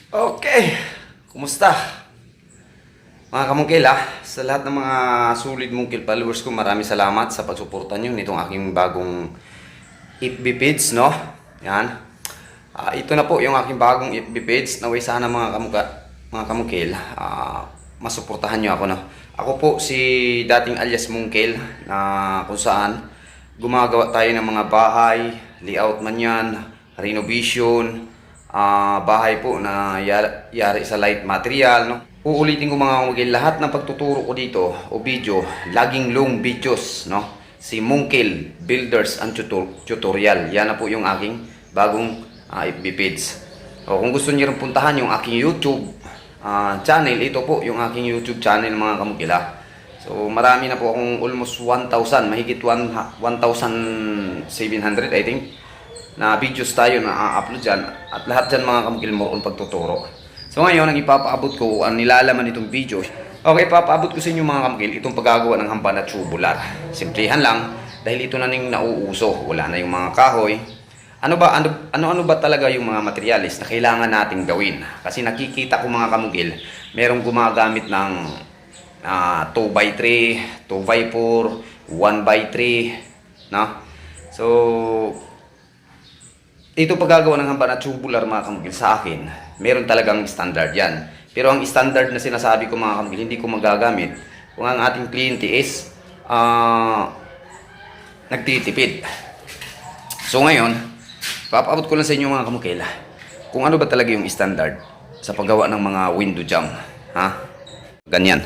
Okay, kumusta? Mga kamungkil sa lahat ng mga solid mungkil followers ko, maraming salamat sa pagsuporta nyo nitong aking bagong FB page, no? Yan. Ito na po yung aking bagong FB page. Naway sana mga kamungkil, masuportahan nyo ako, no? Ako po si dating alias Mungkil, na kung saan gumagawa tayo ng mga bahay, layout man yan, renovation, bahay po na yari sa light material, no? Uulitin ko mga kamungkil, lahat ng pagtuturo ko dito o video, laging long videos, no? Si Mungkil Builders and Tutorial. Yan na po yung aking bagong FB page. O kung gusto niyo rin puntahan yung aking YouTube channel, ito po yung aking YouTube channel mga kamungkil. So marami na po akong almost 1,000, mahigit 1,700 I think na videos tayo na upload dyan, at lahat dyan mga kamungkil mo kung pagtuturo. So ngayon, ang ipapaabot ko, ang nilalaman itong video, okay, ipapaabot ko sa inyo mga kamungkil itong paggagawa ng hamba na tubular. Simplihan lang, dahil ito na ning nauuso, wala na yung mga kahoy. Ano ba talaga yung mga materialis na kailangan nating gawin? Kasi nakikita ko mga kamungkil, merong gumagamit ng 2x3, 2x4, 1x3, no? So ito paggagawa ng hamba na tubular mga kamungkil, sa akin, meron talagang standard yan. Pero ang standard na sinasabi ko mga kamungkil, hindi ko magagamit kung ang ating kliyente is nagtitipid. So ngayon, papaabot ko lang sa inyo mga kamungkil kung ano ba talaga yung standard sa paggawa ng mga window jamb. Ganyan.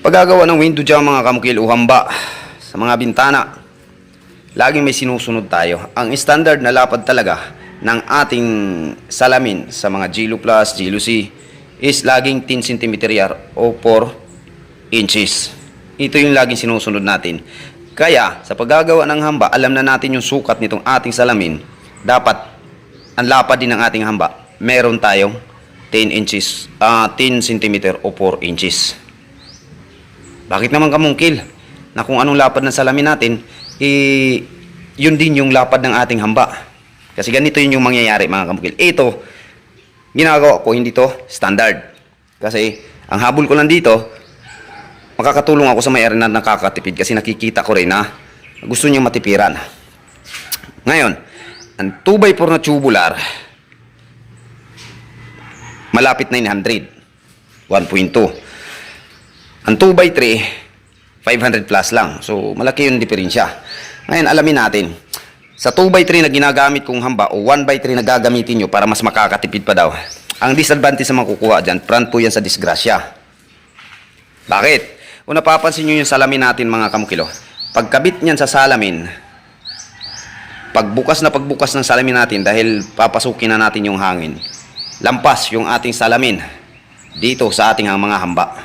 Paggagawa ng window jamb mga kamungkil o hamba sa mga bintana, laging may sinusunod tayo. Ang standard na lapad talaga ng ating salamin sa mga Gilo Plus, Gilo C is laging 10 cm o 4 inches. Ito yung laging sinusunod natin. Kaya sa paggagawa ng hamba, alam na natin yung sukat nitong ating salamin. Dapat ang lapad din ng ating hamba, meron tayong 10 inches, 10 cm o 4 inches. Bakit naman kamungkil na kung anong lapad ng salamin natin, yun din yung lapad ng ating hamba? Kasi ganito yun yung mangyayari mga kamungkil. Ito, ginagawa ko, hindi to standard. Kasi ang habol ko lang dito, makakatulong ako sa may-ari na nakakatipid, kasi nakikita ko rin na gusto niya matipiran. Ngayon, ang 2x4 na tubular, malapit 900, 1.2. Ang 2x3, 500 plus lang. So, malaki yung diferensya. Ngayon, alamin natin. Sa 2x3 na ginagamit kong hamba o 1x3 na gagamitin nyo para mas makakatipid pa daw, ang disadvantage na makukuha dyan, front po yan sa disgrasya. Bakit? Kung napapansin nyo yung salamin natin mga kamukilo, pagkabit niyan sa salamin, pagbukas ng salamin natin, dahil papasukin na natin yung hangin, lampas yung ating salamin dito sa ating mga hamba.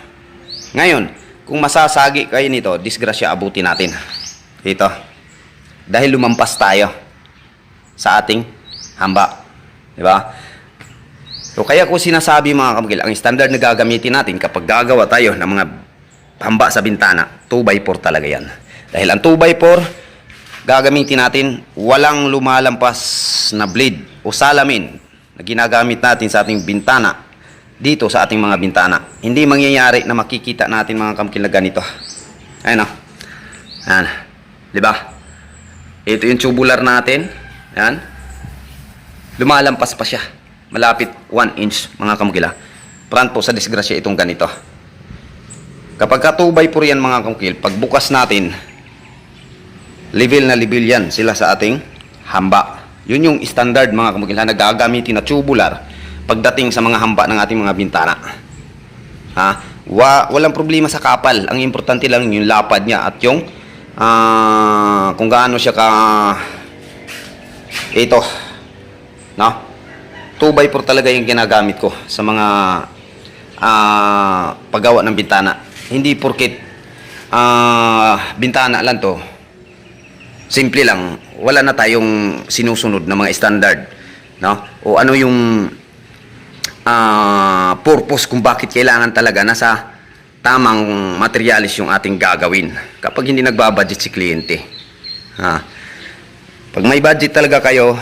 Ngayon, kung masasagi kayo nito, disgrasya abutin natin dito, dahil lumampas tayo sa ating hamba, di ba? So kaya ko sinasabi mga kamukil, ang standard na gagamitin natin kapag gagawa tayo ng mga hamba sa bintana, 2x4 talaga yan. Dahil ang 2x4 gagamitin natin, walang lumalampas na blade o salamin na ginagamit natin sa ating bintana, dito sa ating mga bintana. Hindi mangyayari na makikita natin mga kamukil na ganito. Ayun o. Ayan. Diba? Ito yung tubular natin. Ayan. Lumalampas pa siya. Malapit 1 inch mga kamukil. Front po sa disgrasya itong ganito. Kapag ka 2x4 yan mga kamukil, pagbukas natin, level na level yan sila sa ating hamba. Yun yung standard mga kamukil na gagamitin na tubular pagdating sa mga hamba ng ating mga bintana. Walang problema sa kapal. Ang importante lang yung lapad niya at yung kung gaano siya ka ito, no? 2x4 talaga yung ginagamit ko sa mga paggawa ng bintana. Hindi porket bintana lang to, simple lang, wala na tayong sinusunod na mga standard, no? O ano yung purpose kung bakit kailangan talaga nasa tamang materialis yung ating gagawin kapag hindi nagbabudget si kliyente. Pag may budget talaga kayo,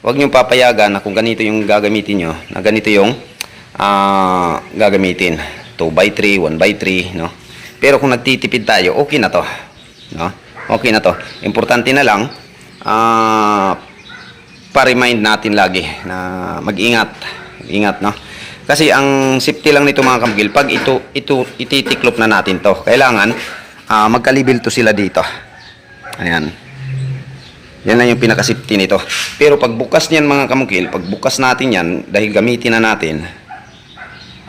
huwag niyong papayagan na kung ganito yung gagamitin nyo, na ganito yung gagamitin. 2x3, 1x3, no? Pero kung nagtitipid tayo, okay na to. No? Okay na to. Importante na lang, pa-remind natin lagi na mag-ingat. Ingat, no? Kasi ang safety lang nito mga kamugil, pag ito ititiklop na natin to, kailangan magkalibil to sila dito. Ayan. Yan lang yung pinaka-safety nito. Pero pag bukas niyan mga kamugil, pag bukas natin yan, dahil gamitin na natin,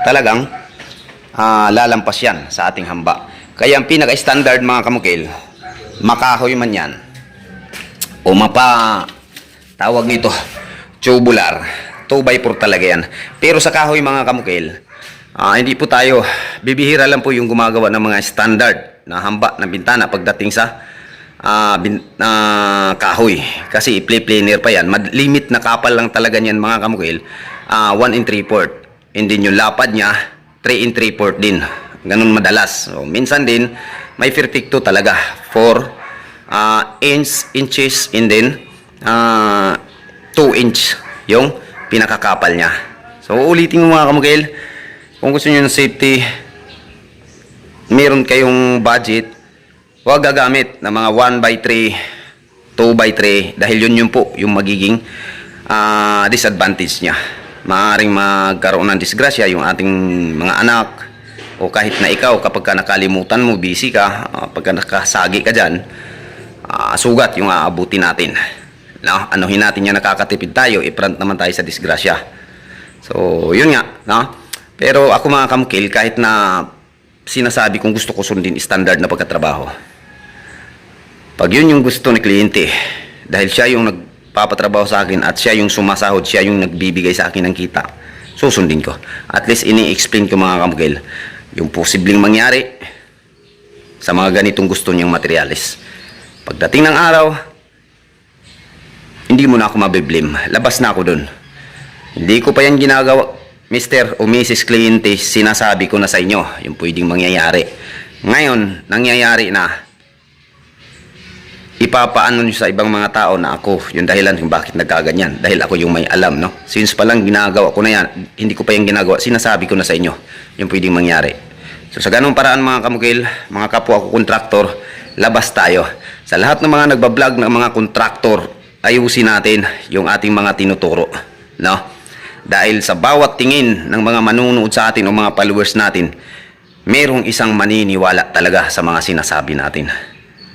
talagang lalampas yan sa ating hamba. Kaya ang pinaka-standard mga kamukil, makahoy man yan o tawag nito tubular, 2x4 talaga yan. Pero sa kahoy mga kamukil, hindi po tayo, bibihira lang po yung gumagawa ng mga standard na hamba ng bintana pagdating sa kahoy. Kasi i-planer pa yan, limit na kapal lang talaga yan mga kamukil, 1 3/4, and then yung lapad nya 3 3/4 din. Ganun madalas. So, minsan din, may perfecto talaga. 4 inches and then 2 inch yung pinakakapal niya. So, ulitin mo mga kamukil. Kung gusto nyo ng safety, meron kayong budget, huwag gagamit ng mga 1x3, 2x3, dahil yun po yung magiging disadvantage niya. Maaaring magkaroon ng disgrasya yung ating mga anak, o kahit na ikaw kapag ka nakalimutan mo, busy ka, pagka nakasagi ka dyan, sugat yung aabutin natin. No? Anuhin natin yan, nakakatipid tayo, i-front naman tayo sa disgrasya. So, yun nga. No? Pero ako mga kamukil, kahit na sinasabi kong gusto ko sundin standard na pagkatrabaho, pag yun yung gusto ni kliyente, dahil siya yung papatrabaho sa akin at siya yung sumasahod, siya yung nagbibigay sa akin ng kita, susundin ko. At least ini-explain ko mga kamukil yung posibleng mangyari sa mga ganitong gusto niyang materyales. Pagdating ng araw, hindi mo na ako mabiblame. Labas na ako dun. Hindi ko pa yan ginagawa, Mr. o Mrs. Cliente, sinasabi ko na sa inyo yung pwedeng mangyayari. Ngayon, nangyayari na. Ipapaano nyo sa ibang mga tao na ako yung dahilan kung bakit nagkaganyan, dahil ako yung may alam, no? Since pa lang ginagawa ko na yan, hindi ko pa yung ginagawa, sinasabi ko na sa inyo yung pwedeng mangyari. So sa ganung paraan mga kamukil, mga kapwa ko kontraktor, labas tayo. Sa lahat ng mga nagbablog ng mga kontraktor, ayusin natin yung ating mga tinuturo, no? Dahil sa bawat tingin ng mga manunood sa atin o mga followers natin, merong isang maniniwala talaga sa mga sinasabi natin.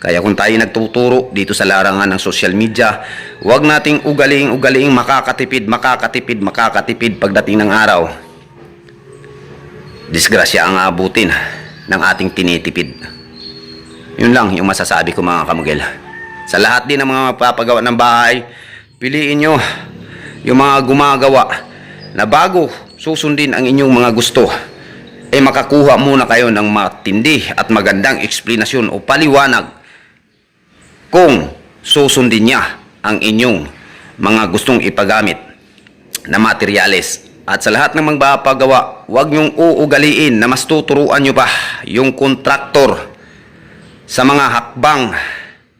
Kaya kung tayo nagtuturo dito sa larangan ng social media, huwag nating ugaling makakatipid pagdating ng araw. Disgrasya ang abutin ng ating tinitipid. Yun lang yung masasabi ko mga kamugil. Sa lahat din ng mga mapapagawa ng bahay, piliin nyo yung mga gumagawa na bago susundin ang inyong mga gusto, makakuha muna kayo ng matindi at magandang eksplanasyon o paliwanag kung susundin niya ang inyong mga gustong ipagamit na materyales. At sa lahat ng magpapagawa, huwag niyong uugaliin na mas tuturuan niyo pa yung kontraktor sa mga hakbang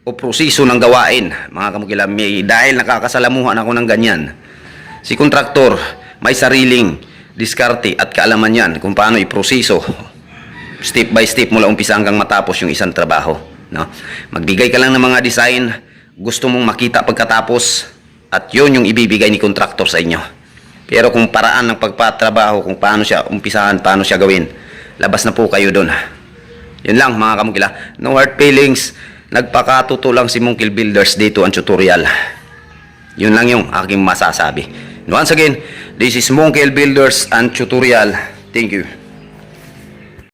o proseso ng gawain. Mga kamukilami, dahil nakakasalamuhan ako ng ganyan. Si kontraktor may sariling diskarte at kaalaman yan kung paano iproseso step by step mula umpisa hanggang matapos yung isang trabaho. No? Magbigay ka lang ng mga design, gusto mong makita pagkatapos, at yun yung ibibigay ni kontraktor sa inyo. Pero kung paraan ng pagpatrabaho, kung paano siya umpisahan, paano siya gawin, labas na po kayo doon. Yun lang mga kamukila. No hard feelings, nagpakatuto lang si Mungkil Builders dito ang tutorial. Yun lang yung aking masasabi. Once again, this is Mungkil Builders and Tutorial. Thank you.